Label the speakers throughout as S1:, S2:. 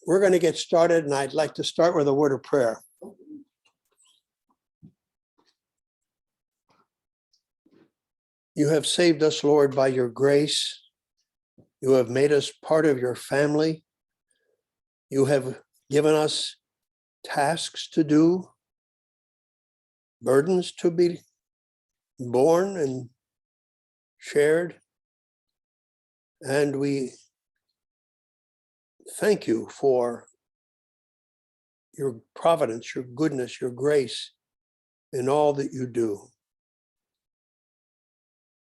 S1: we're going to get started, and I'd like to start with a word of prayer. You have saved us, Lord, by your grace. You have made us part of your family. You have given us tasks to do, burdens to be borne and shared. And we thank you for your providence, your goodness, your grace in all that you do.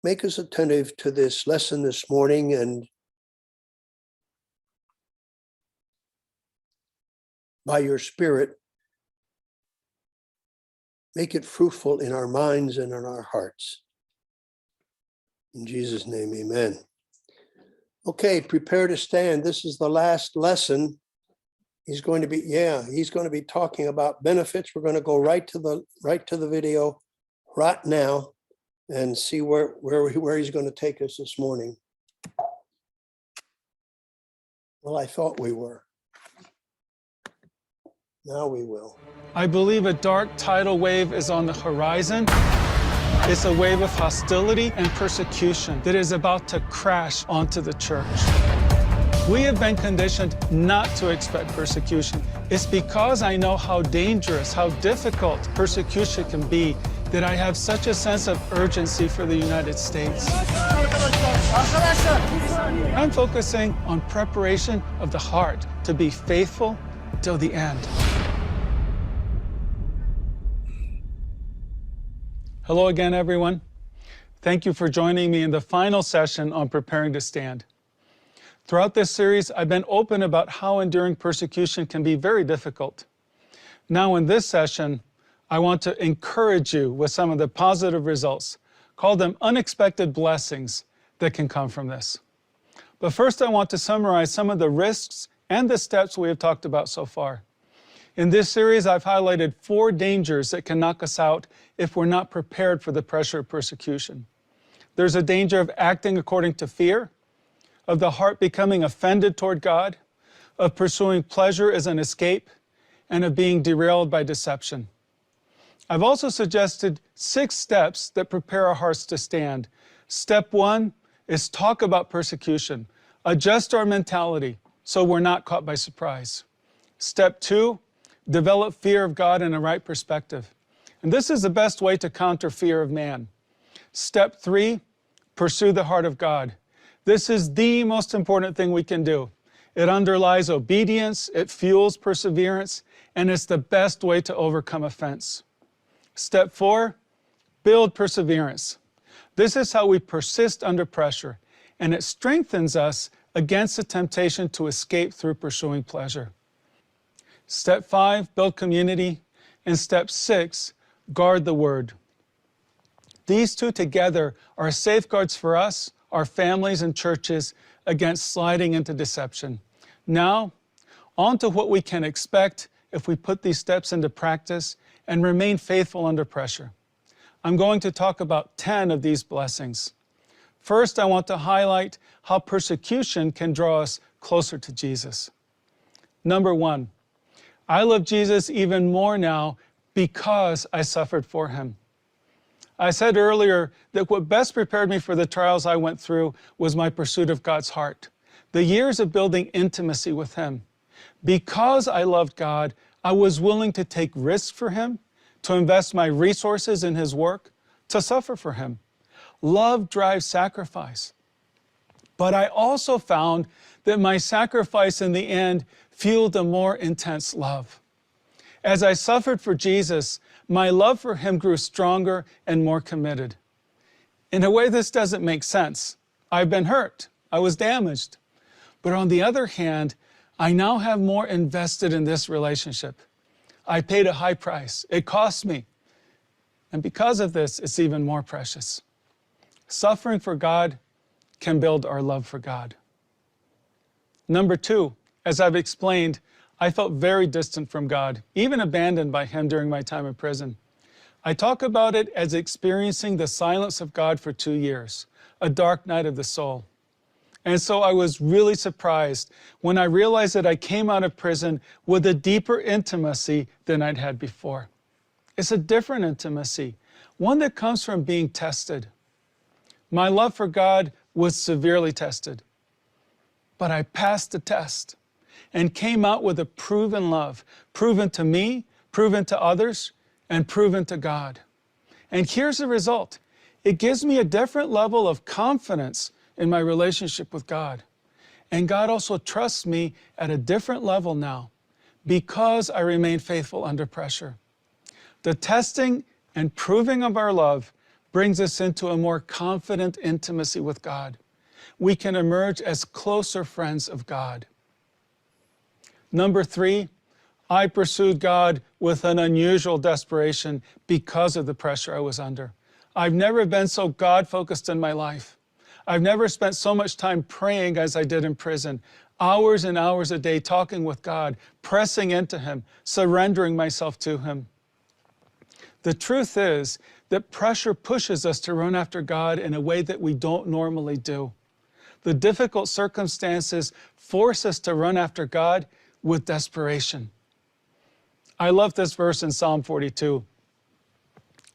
S1: Make us attentive to this lesson this morning, and by your Spirit, make it fruitful in our minds and in our hearts. In Jesus' name, amen. Okay, prepare to stand. This is the last lesson. He's going to be talking about benefits. We're going to go right to the video right now and see where he's going to take us this morning. Well, I thought we were. Now we will.
S2: I believe a dark tidal wave is on the horizon. It's a wave of hostility and persecution that is about to crash onto the church. We have been conditioned not to expect persecution. It's because I know how dangerous, how difficult persecution can be, that I have such a sense of urgency for the United States. I'm focusing on preparation of the heart to be faithful till the end. Hello again, everyone. Thank you for joining me in the final session on preparing to stand. Throughout this series, I've been open about how enduring persecution can be very difficult. Now in this session, I want to encourage you with some of the positive results, call them unexpected blessings, that can come from this. But first, I want to summarize some of the risks and the steps we have talked about so far. In this series, I've highlighted 4 dangers that can knock us out if we're not prepared for the pressure of persecution. There's a danger of acting according to fear, of the heart becoming offended toward God, of pursuing pleasure as an escape, and of being derailed by deception. I've also suggested 6 steps that prepare our hearts to stand. Step 1 is talk about persecution. Adjust our mentality so we're not caught by surprise. Step 2, develop fear of God in a right perspective. And this is the best way to counter fear of man. Step 3, pursue the heart of God. This is the most important thing we can do. It underlies obedience, it fuels perseverance, and it's the best way to overcome offense. Step 4, build perseverance. This is how we persist under pressure, and it strengthens us against the temptation to escape through pursuing pleasure. Step 5, build community. And step 6, guard the word. These 2 together are safeguards for us, our families and churches against sliding into deception. Now, on to what we can expect if we put these steps into practice and remain faithful under pressure. I'm going to talk about 10 of these blessings. First, I want to highlight how persecution can draw us closer to Jesus. Number 1, I love Jesus even more now because I suffered for him. I said earlier that what best prepared me for the trials I went through was my pursuit of God's heart, the years of building intimacy with him. Because I loved God, I was willing to take risks for him, to invest my resources in his work, to suffer for him. Love drives sacrifice. But I also found that my sacrifice in the end fueled a more intense love. As I suffered for Jesus, my love for him grew stronger and more committed. In a way, this doesn't make sense. I've been hurt. I was damaged. But on the other hand, I now have more invested in this relationship. I paid a high price. It cost me. And because of this, it's even more precious. Suffering for God can build our love for God. Number 2, as I've explained, I felt very distant from God, even abandoned by him during my time in prison. I talk about it as experiencing the silence of God for 2 years, a dark night of the soul. And so I was really surprised when I realized that I came out of prison with a deeper intimacy than I'd had before. It's a different intimacy, one that comes from being tested. My love for God was severely tested, but I passed the test and came out with a proven love, proven to me, proven to others, and proven to God. And here's the result. It gives me a different level of confidence in my relationship with God. And God also trusts me at a different level now because I remain faithful under pressure. The testing and proving of our love brings us into a more confident intimacy with God. We can emerge as closer friends of God. Number 3, I pursued God with an unusual desperation because of the pressure I was under. I've never been so God-focused in my life. I've never spent so much time praying as I did in prison, hours and hours a day talking with God, pressing into Him, surrendering myself to Him. The truth is that pressure pushes us to run after God in a way that we don't normally do. The difficult circumstances force us to run after God with desperation. I love this verse in Psalm 42.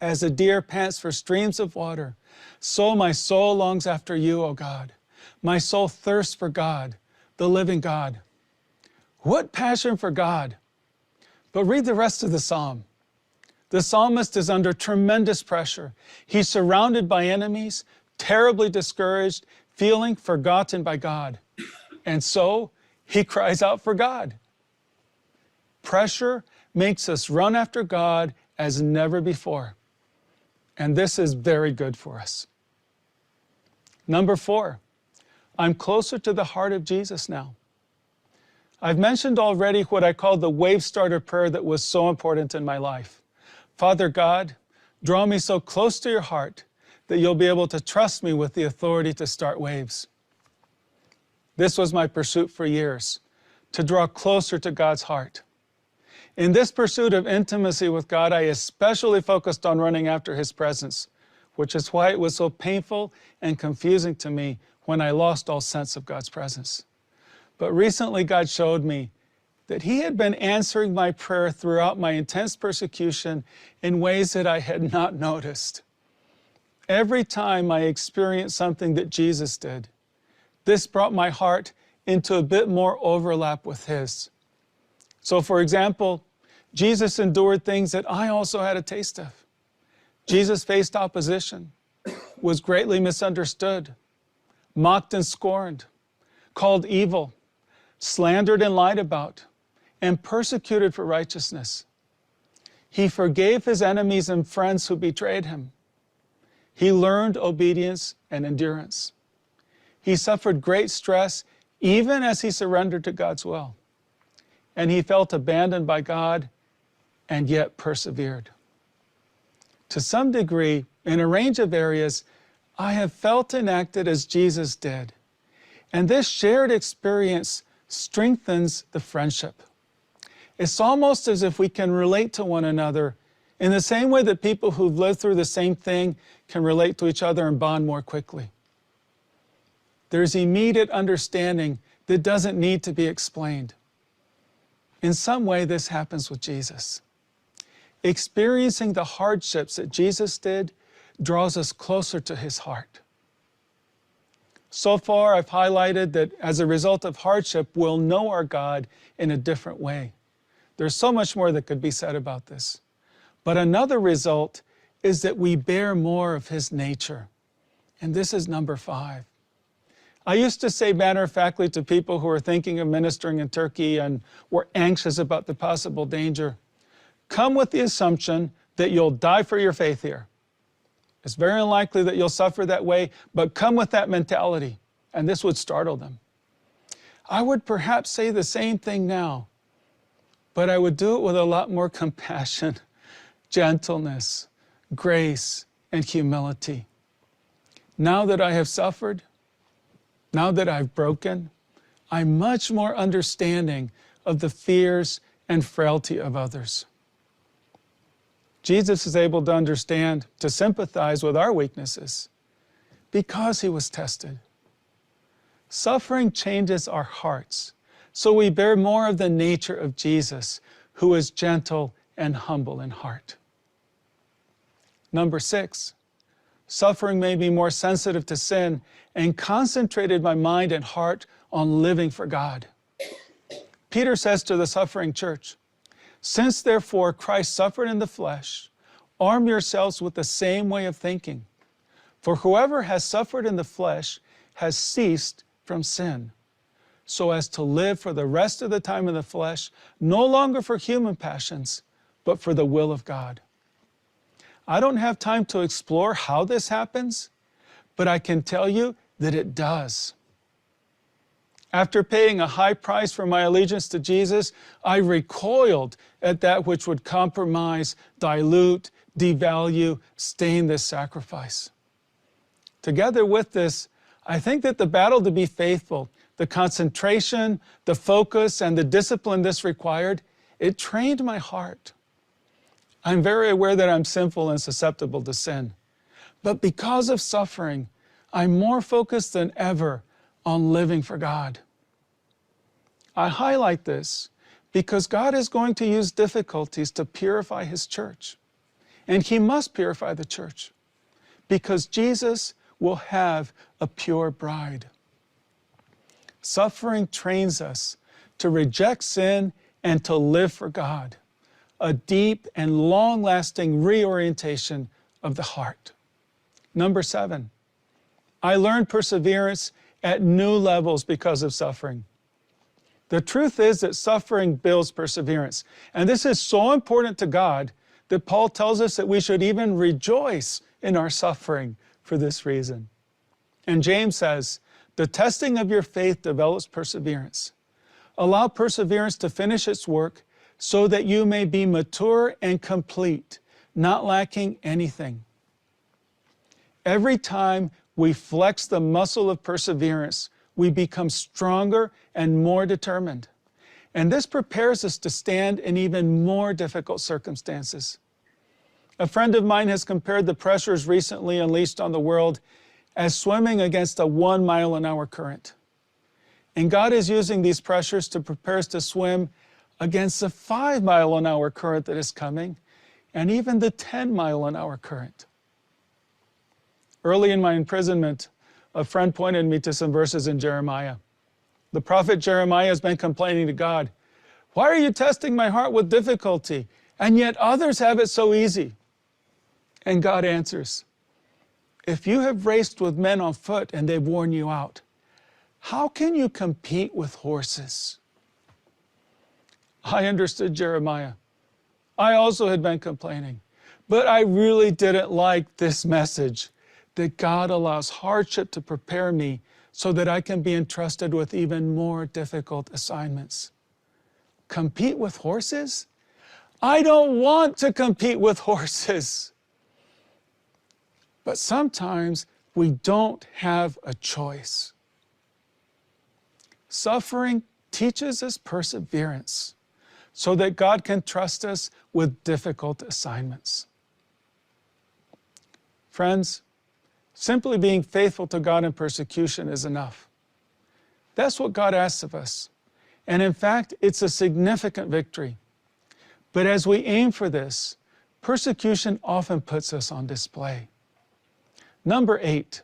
S2: As a deer pants for streams of water, so my soul longs after you, O God. My soul thirsts for God, the living God. What passion for God! But read the rest of the psalm. The psalmist is under tremendous pressure. He's surrounded by enemies, terribly discouraged, feeling forgotten by God. And so he cries out for God. Pressure makes us run after God as never before. And this is very good for us. Number 4, I'm closer to the heart of Jesus now. I've mentioned already what I call the wave starter prayer that was so important in my life. Father God, draw me so close to your heart that you'll be able to trust me with the authority to start waves. This was my pursuit for years, to draw closer to God's heart. In this pursuit of intimacy with God, I especially focused on running after His presence, which is why it was so painful and confusing to me when I lost all sense of God's presence. But recently God showed me that He had been answering my prayer throughout my intense persecution in ways that I had not noticed. Every time I experienced something that Jesus did, this brought my heart into a bit more overlap with His. So for example, Jesus endured things that I also had a taste of. Jesus faced opposition, was greatly misunderstood, mocked and scorned, called evil, slandered and lied about, and persecuted for righteousness. He forgave His enemies and friends who betrayed Him. He learned obedience and endurance. He suffered great stress even as He surrendered to God's will. And He felt abandoned by God and yet persevered. To some degree, in a range of areas, I have felt and acted as Jesus did. And this shared experience strengthens the friendship. It's almost as if we can relate to one another in the same way that people who've lived through the same thing can relate to each other and bond more quickly. There's immediate understanding that doesn't need to be explained. In some way, this happens with Jesus. Experiencing the hardships that Jesus did draws us closer to His heart. So far, I've highlighted that as a result of hardship, we'll know our God in a different way. There's so much more that could be said about this. But another result is that we bear more of His nature. And this is number 5. I used to say matter-of-factly to people who were thinking of ministering in Turkey and were anxious about the possible danger, come with the assumption that you'll die for your faith here. It's very unlikely that you'll suffer that way, but come with that mentality, and this would startle them. I would perhaps say the same thing now, but I would do it with a lot more compassion, gentleness, grace, and humility. Now that I have suffered, now that I've broken, I'm much more understanding of the fears and frailty of others. Jesus is able to understand, to sympathize with our weaknesses because He was tested. Suffering changes our hearts, so we bear more of the nature of Jesus, who is gentle and humble in heart. Number 6, suffering made me more sensitive to sin and concentrated my mind and heart on living for God. Peter says to the suffering church, "Since therefore Christ suffered in the flesh, arm yourselves with the same way of thinking. For whoever has suffered in the flesh has ceased from sin, so as to live for the rest of the time in the flesh, no longer for human passions, but for the will of God." I don't have time to explore how this happens, but I can tell you that it does. After paying a high price for my allegiance to Jesus, I recoiled at that which would compromise, dilute, devalue, stain this sacrifice. Together with this, I think that the battle to be faithful, the concentration, the focus, and the discipline this required, it trained my heart. I'm very aware that I'm sinful and susceptible to sin, but because of suffering, I'm more focused than ever on living for God. I highlight this because God is going to use difficulties to purify His church, and He must purify the church because Jesus will have a pure bride. Suffering trains us to reject sin and to live for God, a deep and long-lasting reorientation of the heart. Number 7, I learned perseverance at new levels because of suffering. The truth is that suffering builds perseverance, and this is so important to God that Paul tells us that we should even rejoice in our suffering for this reason. And James says, "The testing of your faith develops perseverance. Allow perseverance to finish its work so that you may be mature and complete, not lacking anything." Every time we flex the muscle of perseverance, we become stronger and more determined. And this prepares us to stand in even more difficult circumstances. A friend of mine has compared the pressures recently unleashed on the world as swimming against a 1-mile-an-hour current. And God is using these pressures to prepare us to swim against the 5-mile-an-hour current that is coming, and even the 10-mile-an-hour current. Early in my imprisonment, a friend pointed me to some verses in Jeremiah. The prophet Jeremiah has been complaining to God, "Why are you testing my heart with difficulty, and yet others have it so easy?" And God answers, "If you have raced with men on foot and they've worn you out, how can you compete with horses?" I understood Jeremiah. I also had been complaining, but I really didn't like this message that God allows hardship to prepare me so that I can be entrusted with even more difficult assignments. Compete with horses? I don't want to compete with horses. But sometimes we don't have a choice. Suffering teaches us perseverance so that God can trust us with difficult assignments. Friends, simply being faithful to God in persecution is enough. That's what God asks of us. And in fact, it's a significant victory. But as we aim for this, persecution often puts us on display. Number 8,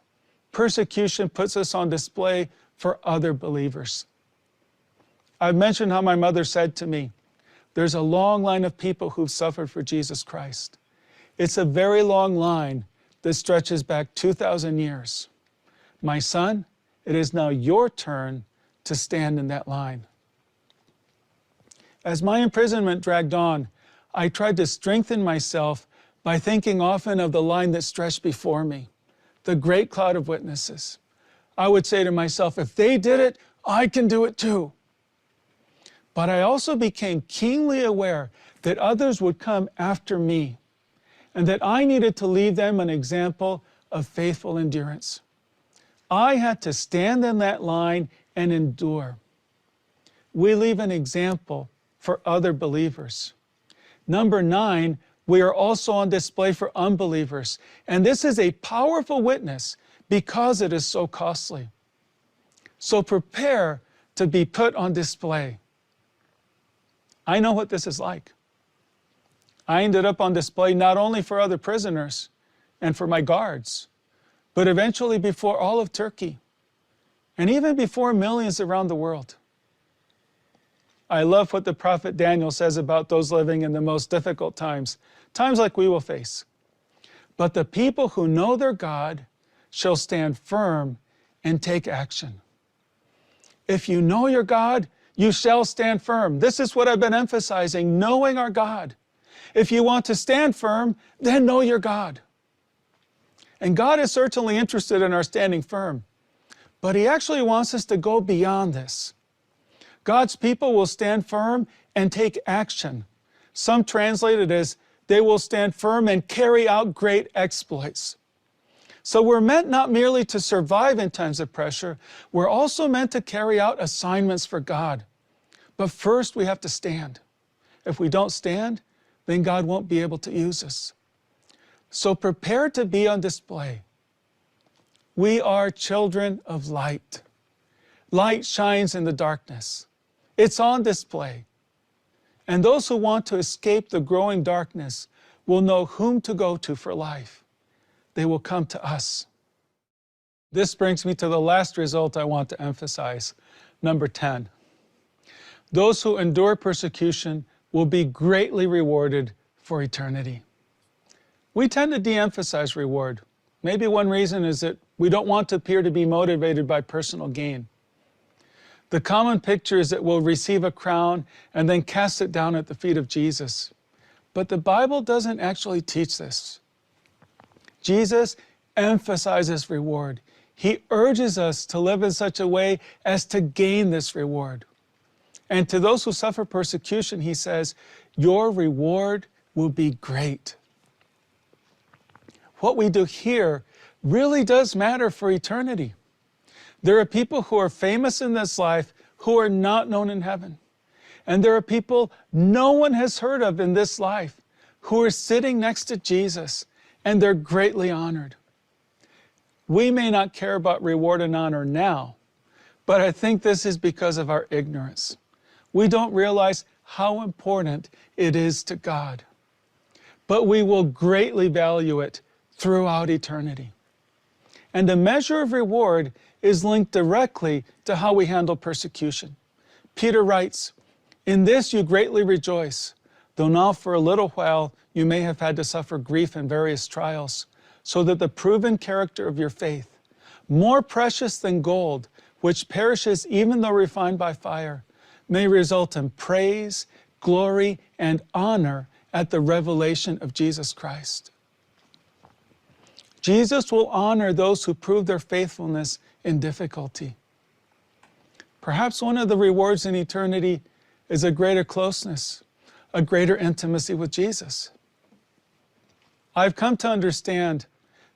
S2: persecution puts us on display for other believers. I've mentioned how my mother said to me, "There's a long line of people who've suffered for Jesus Christ. It's a very long line that stretches back 2,000 years. My son, it is now your turn to stand in that line." As my imprisonment dragged on, I tried to strengthen myself by thinking often of the line that stretched before me, the great cloud of witnesses. I would say to myself, if they did it, I can do it too. But I also became keenly aware that others would come after me, and that I needed to leave them an example of faithful endurance. I had to stand in that line and endure. We leave an example for other believers. Number 9, we are also on display for unbelievers, and this is a powerful witness because it is so costly. So prepare to be put on display. I know what this is like. I ended up on display not only for other prisoners and for my guards, but eventually before all of Turkey, and even before millions around the world. I love what the prophet Daniel says about those living in the most difficult times, times like we will face. But the people who know their God shall stand firm and take action. If you know your God, you shall stand firm. This is what I've been emphasizing, knowing our God. If you want to stand firm, then know your God. And God is certainly interested in our standing firm, but He actually wants us to go beyond this. God's people will stand firm and take action. Some translate it as they will stand firm and carry out great exploits. So we're meant not merely to survive in times of pressure, we're also meant to carry out assignments for God. But first we have to stand. If we don't stand, then God won't be able to use us. So prepare to be on display. We are children of light. Light shines in the darkness. It's on display. And those who want to escape the growing darkness will know whom to go to for life. They will come to us. This brings me to the last result I want to emphasize, number 10. Those who endure persecution will be greatly rewarded for eternity. We tend to de-emphasize reward. Maybe one reason is that we don't want to appear to be motivated by personal gain. The common picture is that we'll receive a crown and then cast it down at the feet of Jesus. But the Bible doesn't actually teach this. Jesus emphasizes reward. He urges us to live in such a way as to gain this reward. And to those who suffer persecution, He says, your reward will be great. What we do here really does matter for eternity. There are people who are famous in this life who are not known in heaven. And there are people no one has heard of in this life who are sitting next to Jesus, and they're greatly honored. We may not care about reward and honor now, but I think this is because of our ignorance. We don't realize how important it is to God. But we will greatly value it throughout eternity. And a measure of reward is linked directly to how we handle persecution. Peter writes, "In this you greatly rejoice, though now for a little while you may have had to suffer grief in various trials, so that the proven character of your faith, more precious than gold, which perishes even though refined by fire, may result in praise, glory, and honor at the revelation of Jesus Christ." Jesus will honor those who prove their faithfulness in difficulty. Perhaps one of the rewards in eternity is a greater closeness, a greater intimacy with Jesus. I've come to understand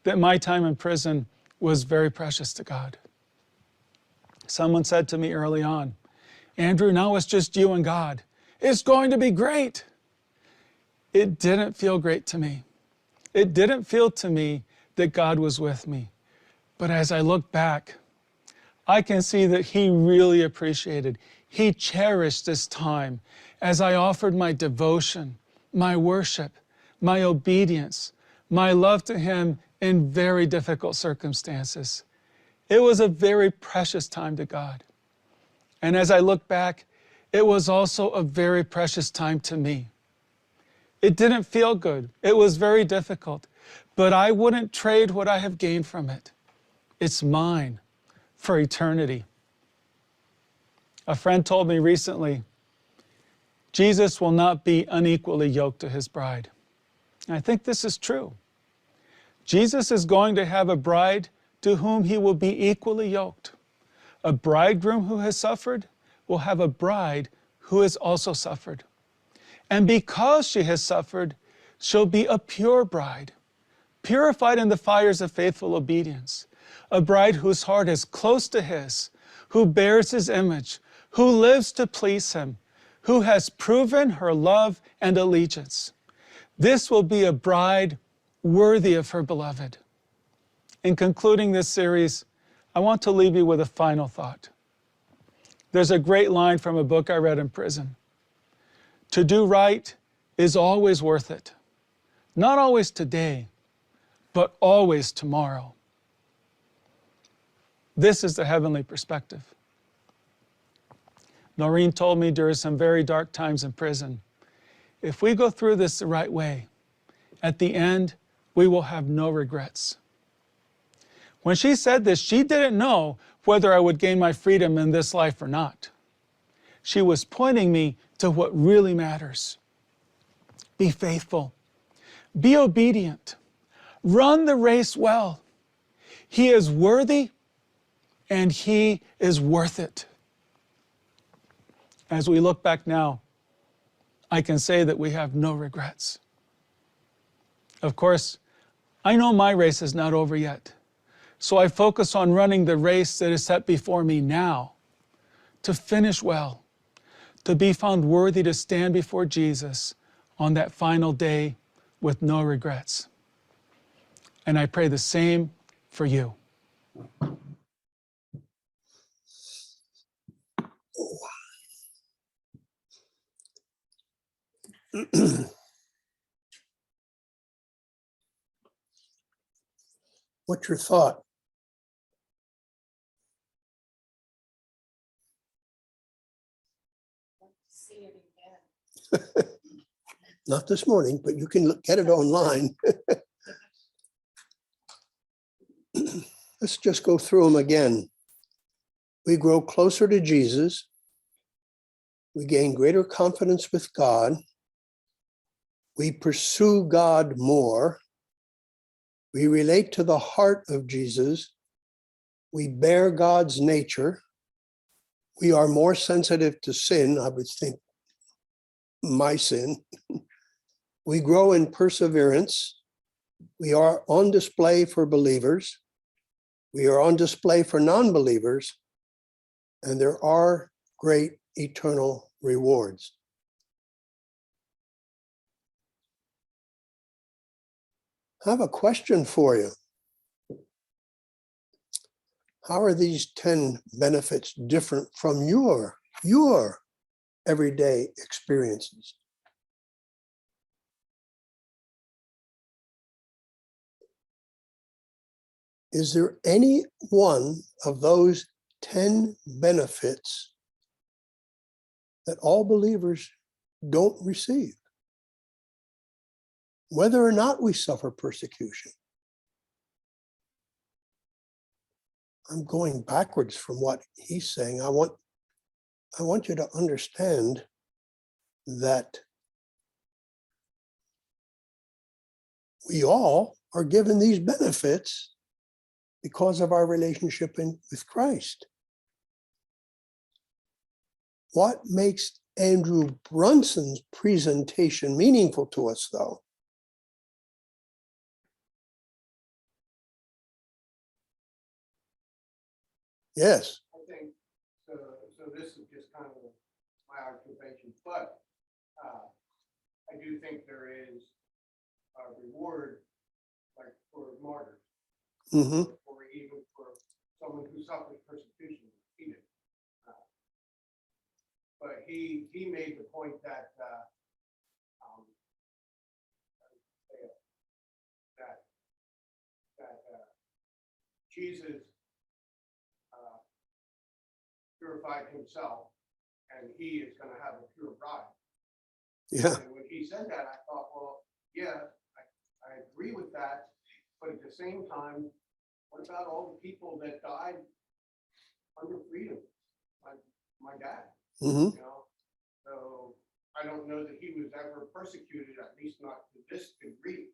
S2: that my time in prison was very precious to God. Someone said to me early on, "Andrew, now it's just you and God. It's going to be great." It didn't feel great to me. It didn't feel to me that God was with me. But as I look back, I can see that He really appreciated, He cherished this time as I offered my devotion, my worship, my obedience, my love to Him in very difficult circumstances. It was a very precious time to God. And as I look back, it was also a very precious time to me. It didn't feel good. It was very difficult. But I wouldn't trade what I have gained from it. It's mine for eternity. A friend told me recently, Jesus will not be unequally yoked to His bride. And I think this is true. Jesus is going to have a bride to whom He will be equally yoked. A bridegroom who has suffered will have a bride who has also suffered. And because she has suffered, she'll be a pure bride, purified in the fires of faithful obedience, a bride whose heart is close to His, who bears His image, who lives to please Him, who has proven her love and allegiance. This will be a bride worthy of her beloved. In concluding this series, I want to leave you with a final thought. There's a great line from a book I read in prison. To do right is always worth it. Not always today, but always tomorrow. This is the heavenly perspective. Noreen told me during some very dark times in prison, if we go through this the right way, at the end, we will have no regrets. When she said this, she didn't know whether I would gain my freedom in this life or not. She was pointing me to what really matters. Be faithful. Be obedient. Run the race well. He is worthy and he is worth it. As we look back now, I can say that we have no regrets. Of course, I know my race is not over yet, so I focus on running the race that is set before me now, to finish well, to be found worthy to stand before Jesus on that final day with no regrets. And I pray the same for you.
S1: What's your thought?
S3: See it again.
S1: Not this morning, but you can get it online. Let's just go through them again. We grow closer to Jesus. We gain greater confidence with God. We pursue God more. We relate to the heart of Jesus. We bear God's nature. We are more sensitive to sin, I would think, my sin. We grow in perseverance. We are on display for believers. We are on display for non-believers. And there are great eternal rewards. I have a question for you. How are these 10 benefits different from your everyday experiences? Is there any one of those 10 benefits that all believers don't receive, whether or not we suffer persecution? I'm going backwards from what he's saying. I want you to understand that we all are given these benefits because of our relationship with Christ. What makes Andrew Brunson's presentation meaningful to us, though? Yes.
S4: I think so. So this is just kind of my observation, but I do think there is a reward, like for martyrs, or even for someone who suffers persecution. He did, but he made the point that Jesus purified himself, and he is going to have a pure bride.
S1: Yeah.
S4: And when he said that, I thought, well, yeah, I agree with that, but at the same time, what about all the people that died under freedom, like my dad? You know, so I don't know that he was ever persecuted, at least not to this degree.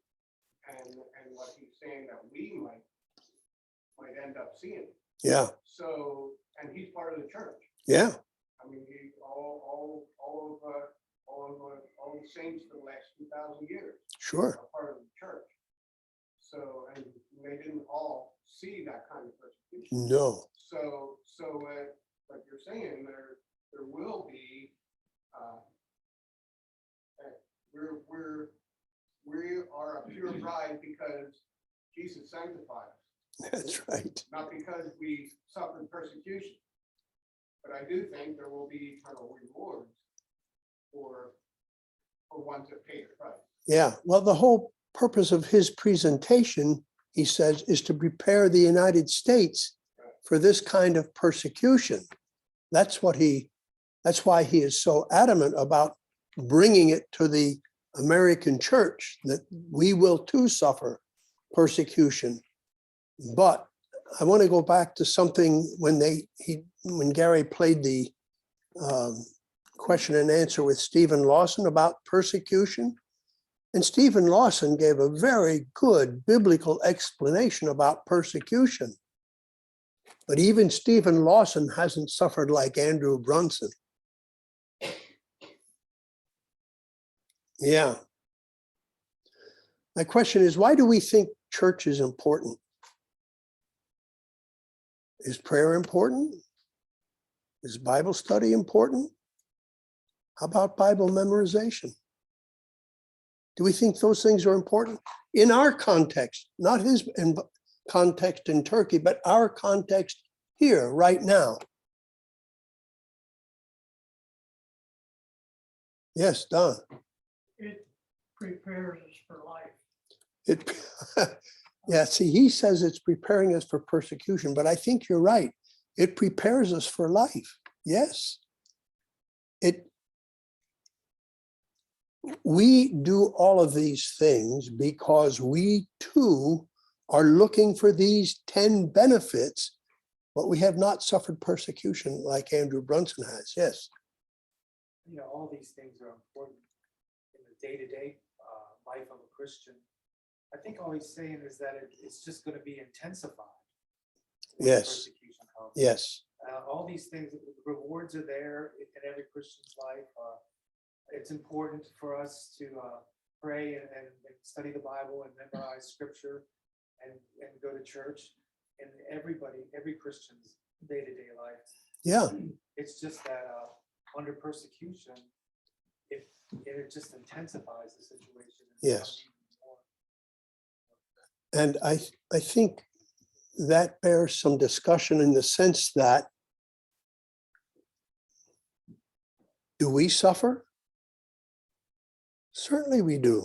S4: And what he's saying that we might end up seeing.
S1: Yeah.
S4: So, and he's part of the church.
S1: Yeah.
S4: I mean, all the saints for the last 2,000 years.
S1: Sure.
S4: Are part of the church. So, and they didn't all see that kind of persecution.
S1: No.
S4: So like you're saying, there will be. We are a pure bride because Jesus sanctified us.
S1: That's right.
S4: Not because we suffered persecution. But I do think there will be eternal rewards for ones that pay the price.
S1: Yeah, well, the whole purpose of his presentation, he says, is to prepare the United States for this kind of persecution. That's why he is so adamant about bringing it to the American church, that we will too suffer persecution. But I want to go back to something when Gary played the question and answer with Stephen Lawson about persecution. And Stephen Lawson gave a very good biblical explanation about persecution. But even Stephen Lawson hasn't suffered like Andrew Brunson. Yeah. My question is, why do we think church is important? Is prayer important? Is Bible study important? How about Bible memorization? Do we think those things are important? In our context, not his context in Turkey, but our context here, right now. Yes, Don.
S5: It prepares us for life.
S1: It, yeah, see, he says it's preparing us for persecution, but I think you're right. It prepares us for life. Yes. We do all of these things because we too are looking for these 10 benefits, but we have not suffered persecution like Andrew Brunson has. Yes.
S6: You know, all these things are important in the day-to-day life of a Christian. I think all he's saying is that it's just going to be intensified.
S1: Yes.
S6: Persecution comes.
S1: Yes.
S6: All these things, the rewards are there in every Christian's life. It's important for us to pray and study the Bible and memorize scripture and go to church. And every Christian's day-to-day life.
S1: Yeah.
S6: It's just that under persecution, it just intensifies the situation.
S1: Yes. And I think that bears some discussion in the sense that, do we suffer? Certainly we do.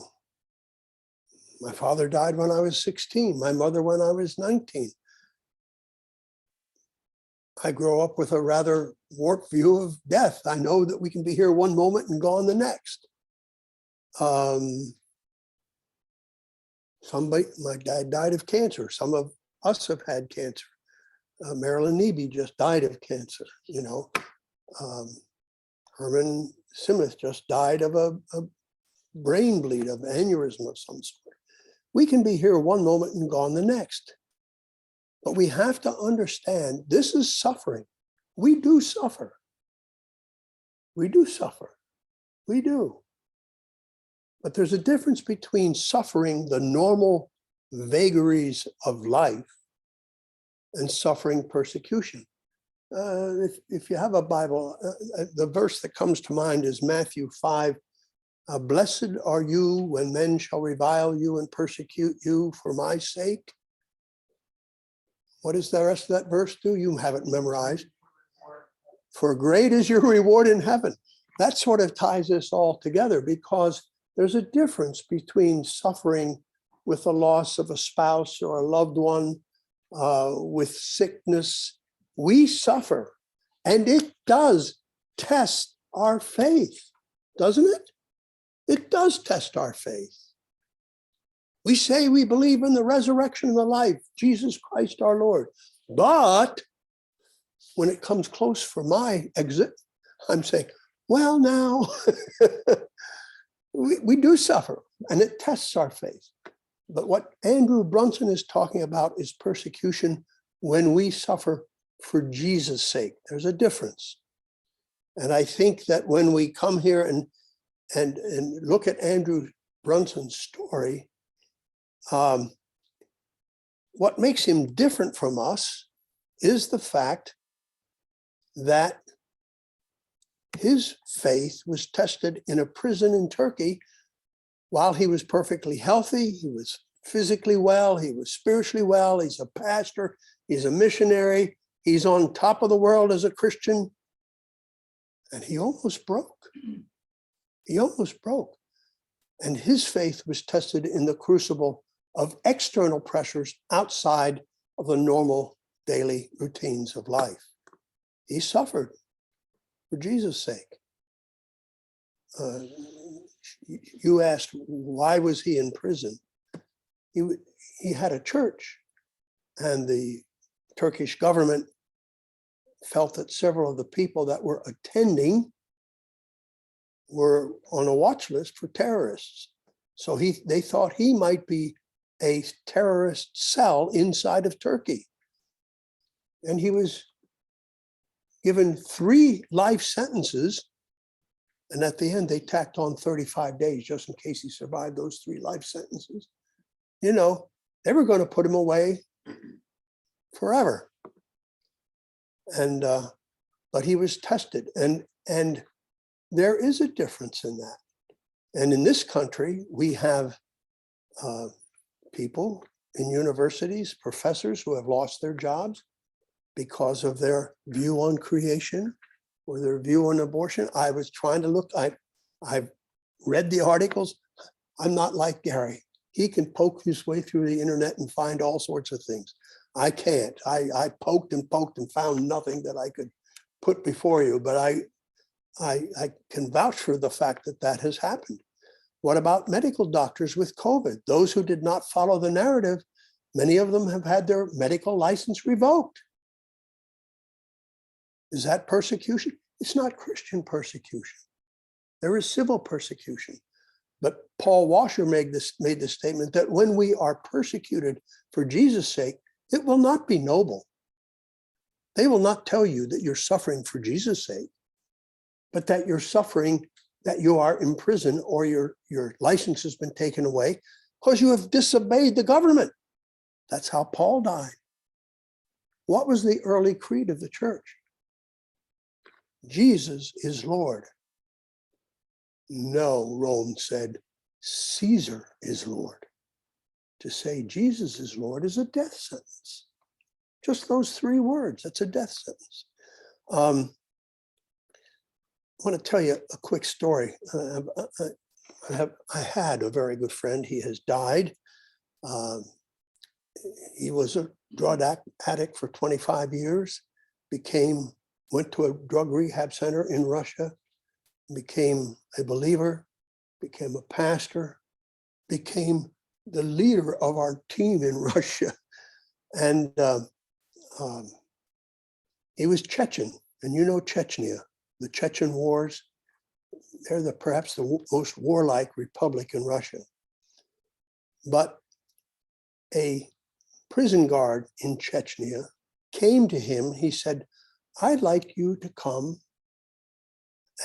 S1: My father died when I was 16, my mother when I was 19. I grow up with a rather warped view of death. I know that we can be here one moment and gone the next. My dad died of cancer. Some of us have had cancer. Marilyn Neeby just died of cancer, you know. Herman Simith just died of a brain bleed, of aneurysm of some sort. We can be here one moment and gone the next. But we have to understand this is suffering. We do suffer. We do suffer. We do. But there's a difference between suffering the normal vagaries of life and suffering persecution. If you have a Bible, the verse that comes to mind is Matthew 5. Blessed are you when men shall revile you and persecute you for my sake. What does the rest of that verse do? You have it memorized. For great is your reward in heaven. That sort of ties this all together, because there's a difference between suffering with the loss of a spouse or a loved one, with sickness. We suffer, and it does test our faith, doesn't it? It does test our faith. We say we believe in the resurrection and the life, Jesus Christ our Lord. But when it comes close for my exit, I'm saying, well, now, we do suffer, and it tests our faith. But what Andrew Brunson is talking about is persecution when we suffer for Jesus' sake. There's a difference. And I think that when we come here and look at Andrew Brunson's story, what makes him different from us is the fact that his faith was tested in a prison in Turkey while he was perfectly healthy. He was physically well, he was spiritually well, he's a pastor, he's a missionary, he's on top of the world as a Christian, And he almost broke. He almost broke. And his faith was tested in the crucible of external pressures outside of the normal daily routines of life. He suffered for Jesus' sake. You asked, why was he in prison? He had a church, and the Turkish government felt that several of the people that were attending were on a watch list for terrorists. So they thought he might be a terrorist cell inside of Turkey. And he was given 3 life sentences. And at the end, they tacked on 35 days just in case he survived those 3 life sentences. You know, they were going to put him away forever. And but he was tested, and there is a difference in that. And in this country, we have people in universities, professors who have lost their jobs because of their view on creation or their view on abortion. I was trying to look, I've read the articles. I'm not like Gary. He can poke his way through the internet and find all sorts of things. I can't. I poked and found nothing that I could put before you, but I can vouch for the fact that that has happened. What about medical doctors with COVID? Those who did not follow the narrative, many of them have had their medical license revoked. Is that persecution? It's not Christian persecution. There is civil persecution. But Paul Washer made the statement that when we are persecuted for Jesus' sake, it will not be noble. They will not tell you that you're suffering for Jesus' sake, but that you're suffering, that you are in prison or your license has been taken away because you have disobeyed the government. That's how Paul died. What was the early creed of the church? Jesus is Lord. No, Rome said, Caesar is Lord. To say Jesus is Lord is a death sentence. Just those 3 words, that's a death sentence. I want to tell you a quick story. I had a very good friend. He has died. He was a drug addict for 25 years, went to a drug rehab center in Russia, became a believer, became a pastor, became the leader of our team in Russia. And he was Chechen, and you know Chechnya, the Chechen wars. They're perhaps the most warlike republic in Russia. But a prison guard in Chechnya came to him. He said, I'd like you to come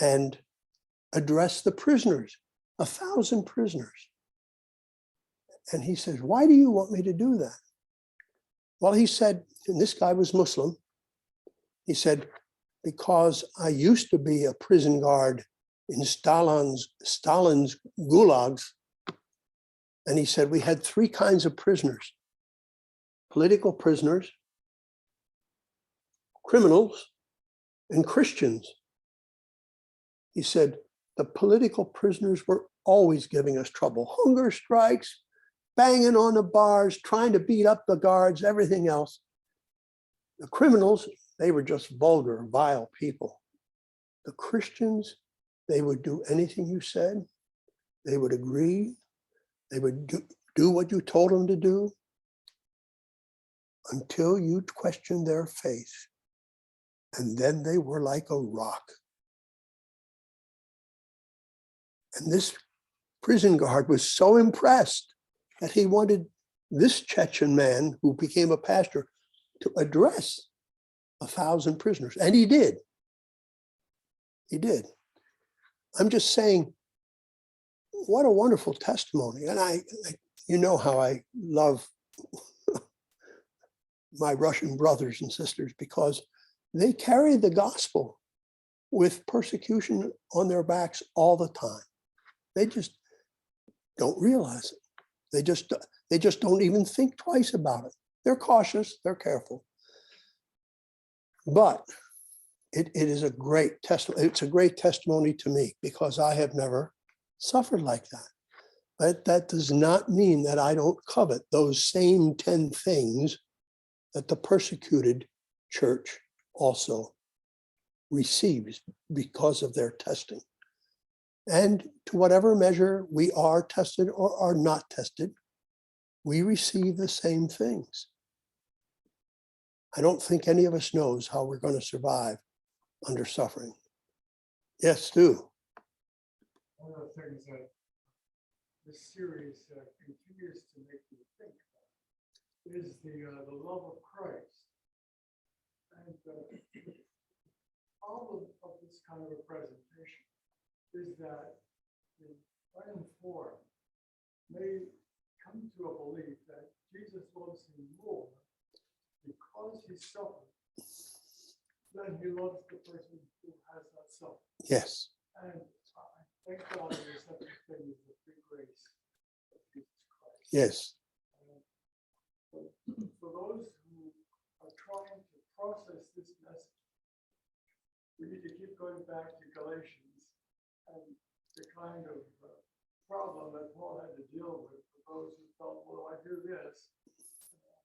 S1: and address the prisoners, 1,000 prisoners. And he says, why do you want me to do that? Well, he said, and this guy was Muslim. He said, because I used to be a prison guard in Stalin's gulags. And he said, we had 3 kinds of prisoners: political prisoners, criminals, and Christians. He said, the political prisoners were always giving us trouble. Hunger strikes, banging on the bars, trying to beat up the guards, everything else. The criminals, they were just vulgar, vile people. The Christians, they would do anything you said. They would agree. They would do what you told them to do until you questioned their faith. And then they were like a rock. And this prison guard was so impressed that he wanted this Chechen man who became a pastor to address 1,000 prisoners. And he did. He did. I'm just saying, what a wonderful testimony. And you know how I love my Russian brothers and sisters, because they carry the gospel with persecution on their backs all the time. They just don't realize it. They just don't even think twice about it. They're cautious, they're careful. But it is a great testimony. It's a great testimony to me because I have never suffered like that. But that does not mean that I don't covet those same 10 things that the persecuted church also receives because of their testing. And to whatever measure we are tested or are not tested, we receive the same things. I don't think any of us knows how we're going to survive under suffering. Yes, Stu.
S5: One of the things that this series continues to make me think about is the love of Christ. And the problem of this kind of a presentation is that the uninformed may come to a belief that Jesus loves him more because he suffered than he loves the person who has not suffered.
S1: Yes.
S5: And I thank God there's such a thing as the free grace of Jesus Christ.
S1: Yes.
S5: For those who are trying to process this message, we need to keep going back to Galatians and the kind of problem that Paul had to deal with for those who felt, well, I do this,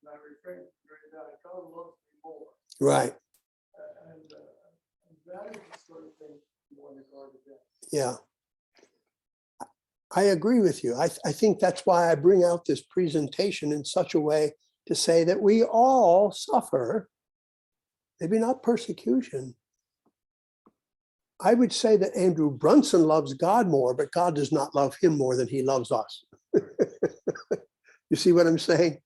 S5: and I refrain from doing that. God loves me more.
S1: Right.
S5: And that is the sort of thing you want to guard against.
S1: Yeah. I agree with you. I think that's why I bring out this presentation in such a way to say that we all suffer, maybe not persecution. I would say that Andrew Brunson loves God more, but God does not love him more than he loves us. You see what I'm saying?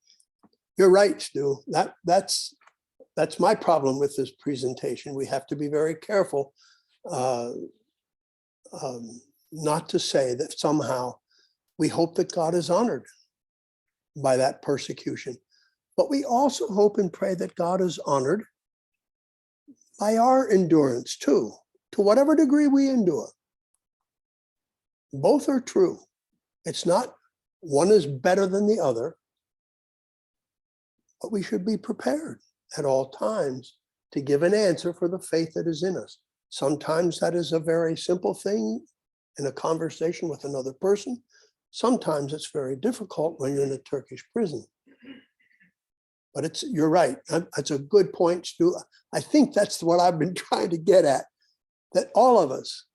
S1: You're right, Stu. That's my problem with this presentation. We have to be very careful not to say that somehow we hope that God is honored by that persecution. But we also hope and pray that God is honored by our endurance too, to whatever degree we endure. Both are true. It's not one is better than the other, but we should be prepared at all times to give an answer for the faith that is in us. Sometimes that is a very simple thing in a conversation with another person. Sometimes it's very difficult when you're in a Turkish prison. But you're right. That's a good point, Stu. I think that's what I've been trying to get at, that all of us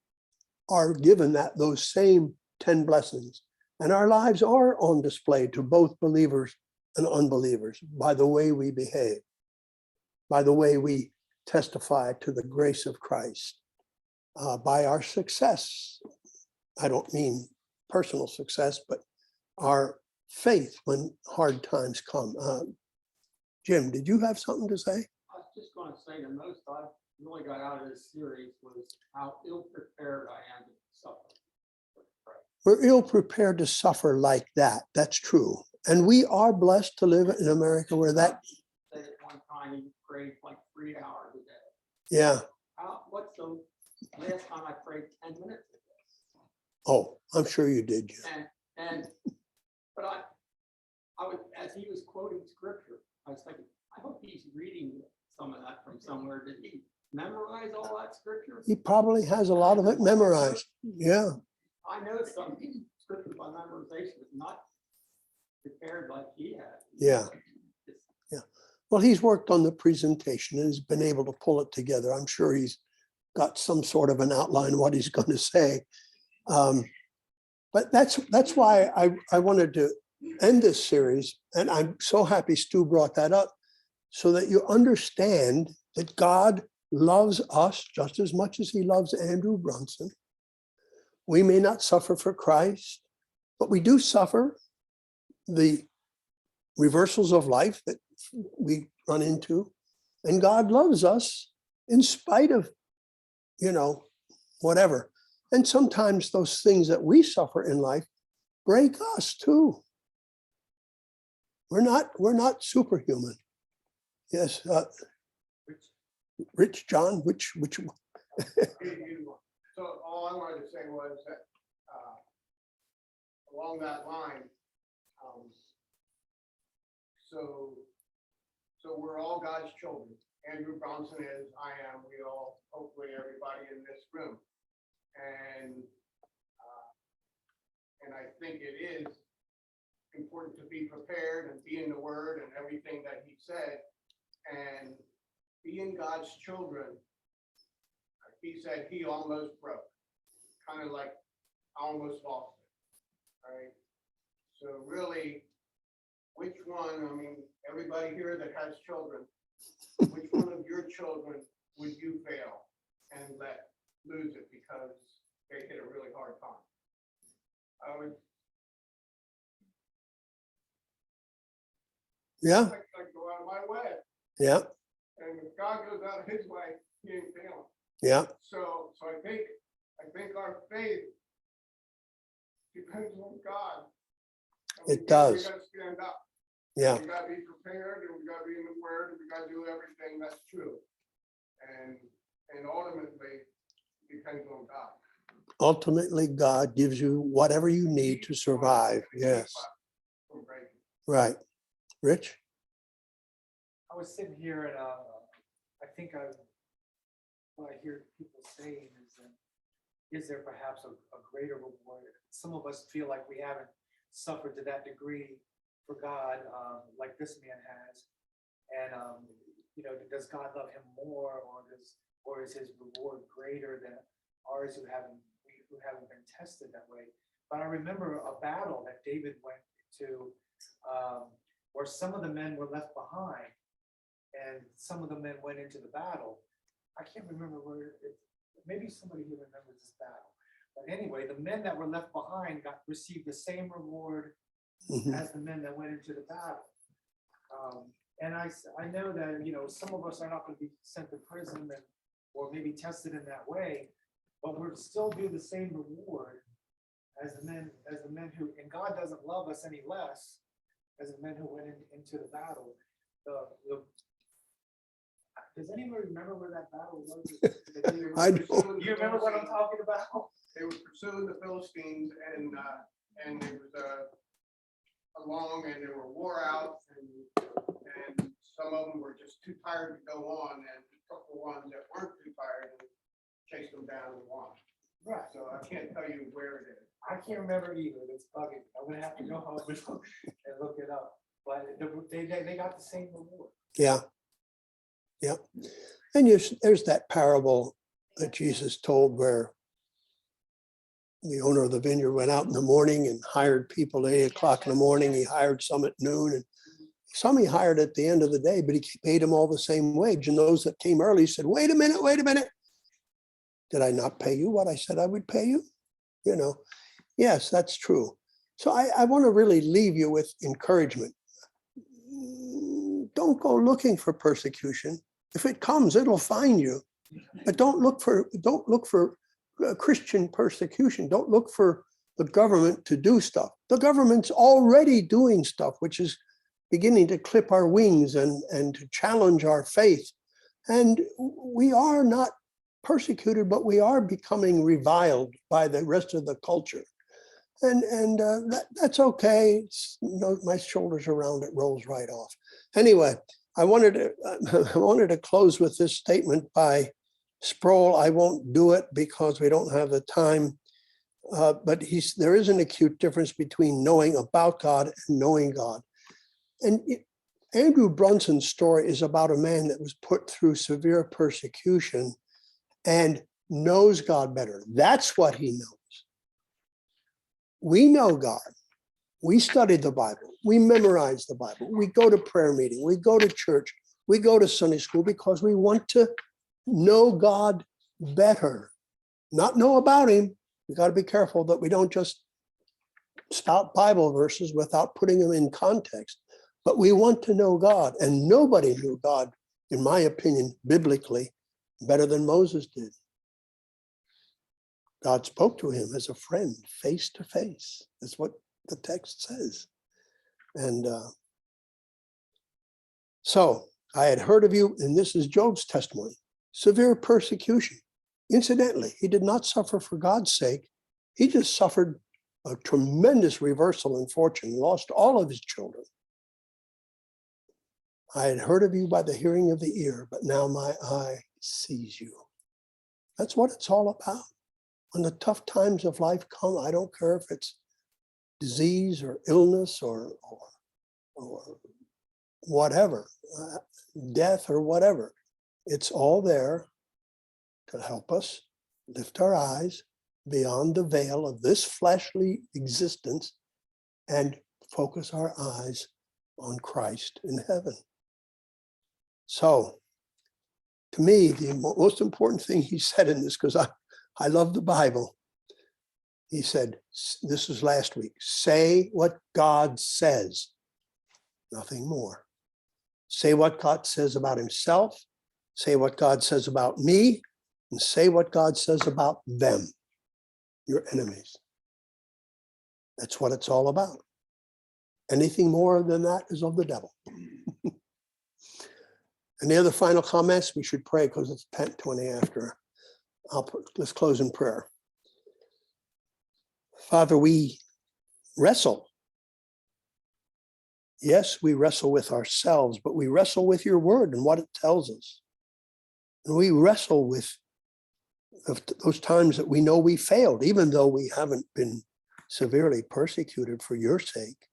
S1: are given those same 10 blessings. And our lives are on display to both believers and unbelievers by the way we behave, by the way we testify to the grace of Christ, by our success. I don't mean personal success, but our faith when hard times come. Jim, did you have something to say?
S7: I was just going to say the most I really got out of this series was how ill-prepared I am to suffer.
S1: We're ill prepared to suffer like that. That's true. And we are blessed to live in America where that.
S7: At one time, he prayed like 3 hours a day.
S1: Yeah.
S7: What's the last time I prayed 10 minutes a day?
S1: Oh, I'm sure you did, Jim.
S7: But I was, as he was quoting scripture, I was thinking, I hope he's reading some of that from somewhere. Did he memorize all that scripture?
S1: He probably has a lot of it memorized. Yeah.
S7: I know some scripture by memorization is not prepared like he had.
S1: Yeah. Yeah. Well, he's worked on the presentation and has been able to pull it together. I'm sure he's got some sort of an outline what he's going to say. But that's why I wanted to end this series. And I'm so happy Stu brought that up so that you understand that God loves us just as much as he loves Andrew Brunson. We may not suffer for Christ, but we do suffer the reversals of life that we run into. And God loves us in spite of, whatever. And sometimes those things that we suffer in life break us too. We're not superhuman. Yes. Rich, John, which
S4: So all I wanted to say was that along that line, so we're all God's children, Andrew Brunson is, I am, we all, hopefully everybody in this room. And I think it is important to be prepared and be in the word and everything that he said and being God's children. He said he almost broke, kind of like almost lost it, right? So really, which one, I mean, everybody here that has children, which one of your children would you fail and let lose it because they hit a really hard time? I would.
S1: Yeah,
S4: I'd go out of my way.
S1: yeah,
S4: And if God goes out of his way, he ain't failing.
S1: yeah.
S4: So I think our faith depends on God. And
S1: It does.
S4: We gotta stand up.
S1: Yeah,
S4: We gotta be prepared and we gotta be in the word and we gotta do everything that's true. And ultimately depends on God.
S1: ultimately, God gives you whatever you need to survive. Yes,
S4: From breaking.
S1: right. Rich?
S6: I was sitting here and I think what I hear people saying is there perhaps a greater reward? Some of us feel like we haven't suffered to that degree for God like this man has. And does God love him more, or is his reward greater than ours who haven't been tested that way? But I remember a battle that David went to where some of the men were left behind and some of the men went into the battle. I can't remember maybe somebody here remembers this battle. But anyway, the men that were left behind received the same reward as the men that went into the battle. And I know that, some of us are not going to be sent to prison or maybe tested in that way, but we're still due the same reward as the men who, and God doesn't love us any less as the men who went into the battle. Does anyone remember where that battle was?
S1: I don't.
S6: You remember what I'm talking about?
S4: They were pursuing the Philistines and it was along and they were wore out and some of them were just too tired to go on and he took the ones that weren't too tired and chased them down and won.
S6: Right.
S4: So I can't tell you where it is.
S6: I can't remember either. It's bugging. I'm gonna have to go home and look it up. But they got the same reward.
S1: Yeah. Yeah. And there's that parable that Jesus told where the owner of the vineyard went out in the morning and hired people at 8 o'clock in the morning. He hired some at noon and some he hired at the end of the day, but he paid them all the same wage. And those that came early said, wait a minute. Did I not pay you what I said I would pay you? Yes, that's true. So I want to really leave you with encouragement. Don't go looking for persecution. If it comes, it'll find you. But don't look for Christian persecution. Don't look for the government to do stuff. The government's already doing stuff, which is beginning to clip our wings and to challenge our faith. And we are not persecuted, but we are becoming reviled by the rest of the culture. And that's okay. My shoulders around it, rolls right off. Anyway, I wanted to close with this statement by Sproul. I won't do it because we don't have the time. But there is an acute difference between knowing about God and knowing God. And Andrew Brunson's story is about a man that was put through severe persecution and knows God better. That's what he knows. We know God. We study the Bible. We memorize the Bible. We go to prayer meeting. We go to church. We go to Sunday school because we want to know God better, not know about him. We got to be careful that we don't just spout Bible verses without putting them in context. But we want to know God, and nobody knew God, in my opinion, biblically, better than Moses did. God spoke to him as a friend, face to face. That's what the text says. And so I had heard of you, and this is Job's testimony, severe persecution. Incidentally, he did not suffer for God's sake. He just suffered a tremendous reversal in fortune, lost all of his children. I had heard of you by the hearing of the ear, but now my eye sees you. That's what it's all about. When the tough times of life come, I don't care if it's disease or illness or whatever, death or whatever. It's all there to help us lift our eyes beyond the veil of this fleshly existence and focus our eyes on Christ in heaven. So, to me, the most important thing he said in this, because I love the Bible, he said, this was last week, say what God says, nothing more. Say what God says about himself, say what God says about me, and say what God says about them, your enemies. That's what it's all about. Anything more than that is of the devil. Any other final comments? We should pray because it's 10:20 after. Let's close in prayer. Father, we wrestle. Yes, we wrestle with ourselves, but we wrestle with your word and what it tells us. And we wrestle with those times that we know we failed, even though we haven't been severely persecuted for your sake.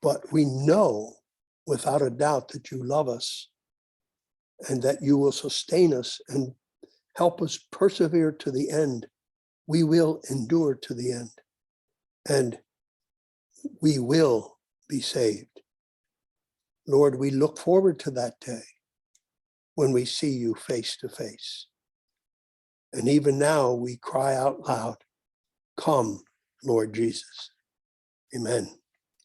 S1: But we know without a doubt that you love us and that you will sustain us and help us persevere to the end. We will endure to the end, and we will be saved. Lord, we look forward to that day when we see you face to face. And even now we cry out loud, come, Lord Jesus. Amen.